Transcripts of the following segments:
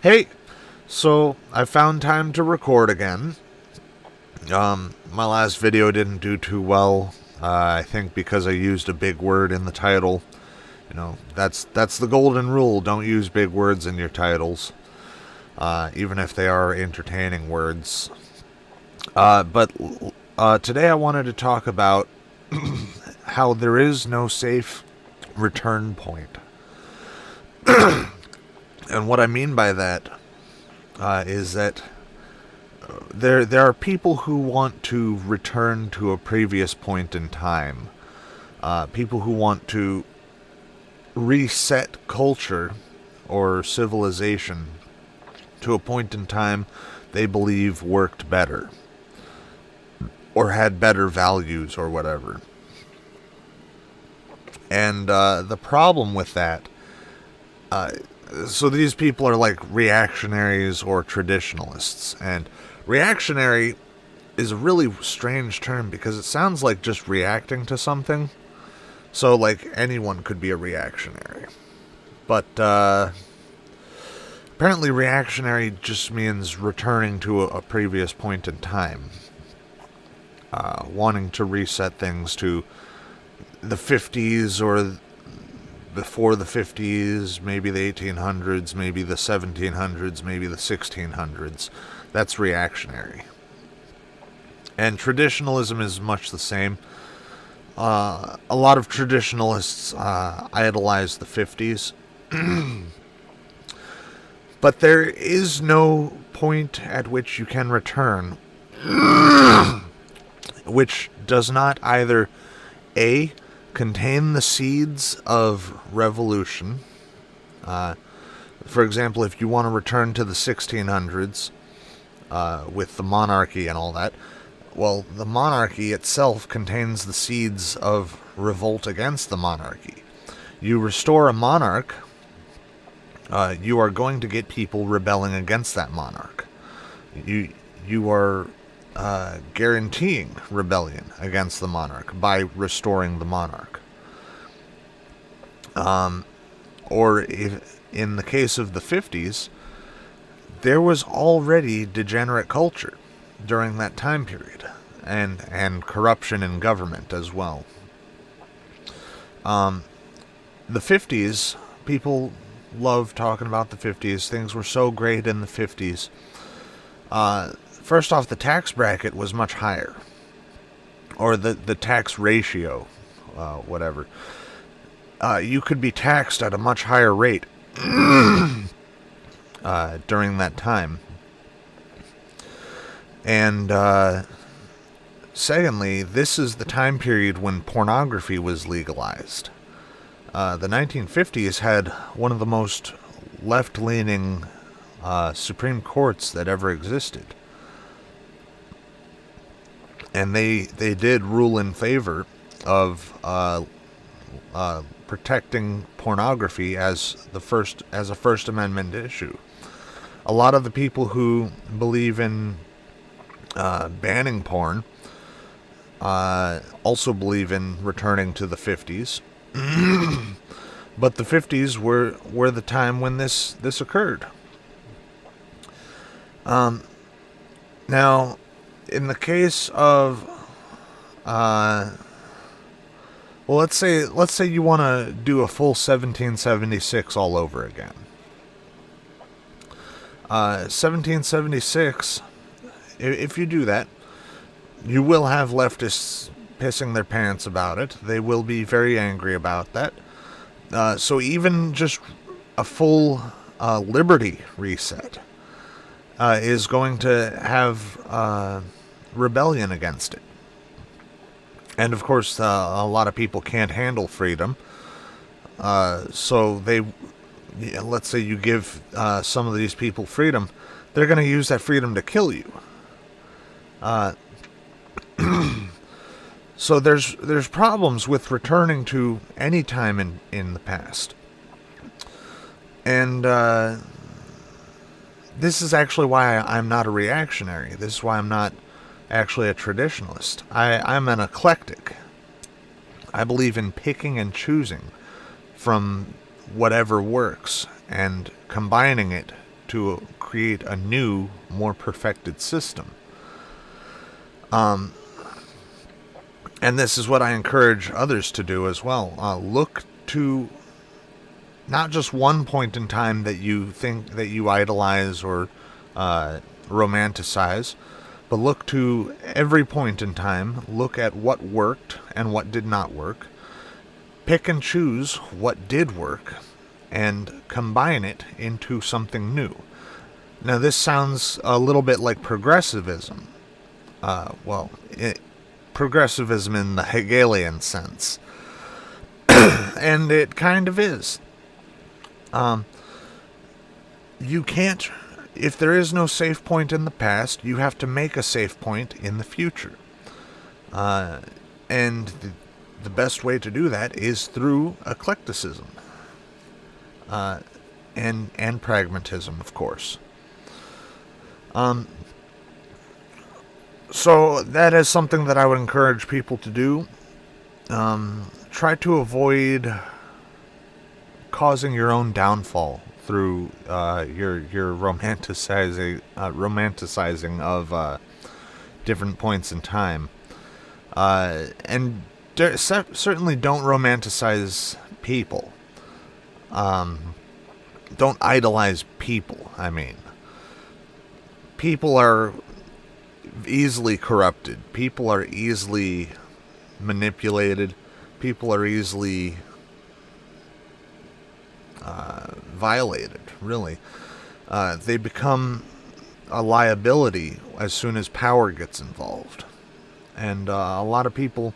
Hey, so I found time to record again. My last video didn't do too well. I think because I used a big word in the title. That's the golden rule. Don't use big words in your titles, even if they are entertaining words. But today I wanted to talk about how there is no safe return point. And what I mean by that is that there are people who want to return to a previous point in time. People who want to reset culture or civilization to a point in time they believe worked better or had better values or whatever. And the problem with that, so these people are like reactionaries or traditionalists. And reactionary is a really strange term because it sounds like just reacting to something. So, like, anyone could be a reactionary. But apparently, reactionary just means returning to a previous point in time. Wanting to reset things to the 50s or before the 50s, maybe the 1800s, maybe the 1700s, maybe the 1600s. That's reactionary. And traditionalism is much the same. A lot of traditionalists idolize the 50s. But there is no point at which you can return which does not either A, contain the seeds of revolution. For example, if you want to return to the 1600s with the monarchy and all that, well, the monarchy itself contains the seeds of revolt against the monarchy. You restore a monarch, you are going to get people rebelling against that monarch. You are guaranteeing rebellion against the monarch by restoring the monarch. Or if, in the case of the 50s, there was already degenerate culture during that time period, and corruption in government as well. The 50s, people love talking about the 50s. Things were so great in the 50s. First off, the tax bracket was much higher, or the tax ratio, whatever. You could be taxed at a much higher rate during that time. And secondly, this is the time period when pornography was legalized. The 1950s had one of the most left-leaning Supreme Courts that ever existed. And they did rule in favor of protecting pornography as a First Amendment issue. A lot of the people who believe in banning porn also believe in returning to the 50s. But the 50s were the time when this occurred. Now, in the case of well, let's say you want to do a full 1776 all over again. 1776, if you do that, you will have leftists pissing their pants about it. They will be very angry about that. So even just a full liberty reset is going to have rebellion against it. And of course, a lot of people can't handle freedom. So let's say you give some of these people freedom, they're going to use that freedom to kill you. So there's problems with returning to any time in the past. And this is actually why I'm not a reactionary. This is why I'm not actually a traditionalist. I'm an eclectic. I believe in picking and choosing from whatever works and combining it to create a new, more perfected system. And this is what I encourage others to do as well. Look to not just one point in time that you think that you idolize or romanticize, but look to every point in time. Look at what worked and what did not work. Pick and choose what did work and combine it into something new. Now, this sounds a little bit like progressivism. Progressivism in the Hegelian sense. And it kind of is. You can't, if there is no safe point in the past, you have to make a safe point in the future. And the best way to do that is through eclecticism. And pragmatism, of course. So that is something that I would encourage people to do. Try to avoid causing your own downfall through your romanticizing of different points in time, and certainly don't romanticize people. Don't idolize people. I mean, people are easily corrupted. People are easily manipulated. People are easily violated, really. They become a liability as soon as power gets involved. And a lot of people,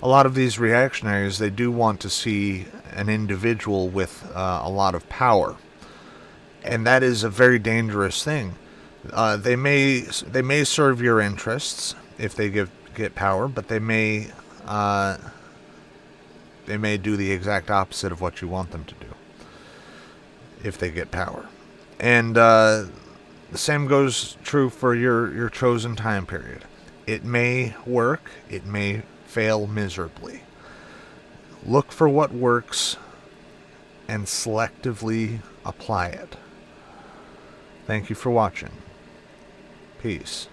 a lot of these reactionaries, they do want to see an individual with a lot of power. And that is a very dangerous thing. They may serve your interests if they get power, but they may do the exact opposite of what you want them to do if they get power. And the same goes true for your chosen time period. It may work, it may fail miserably. Look for what works and selectively apply it. Thank you for watching. Peace.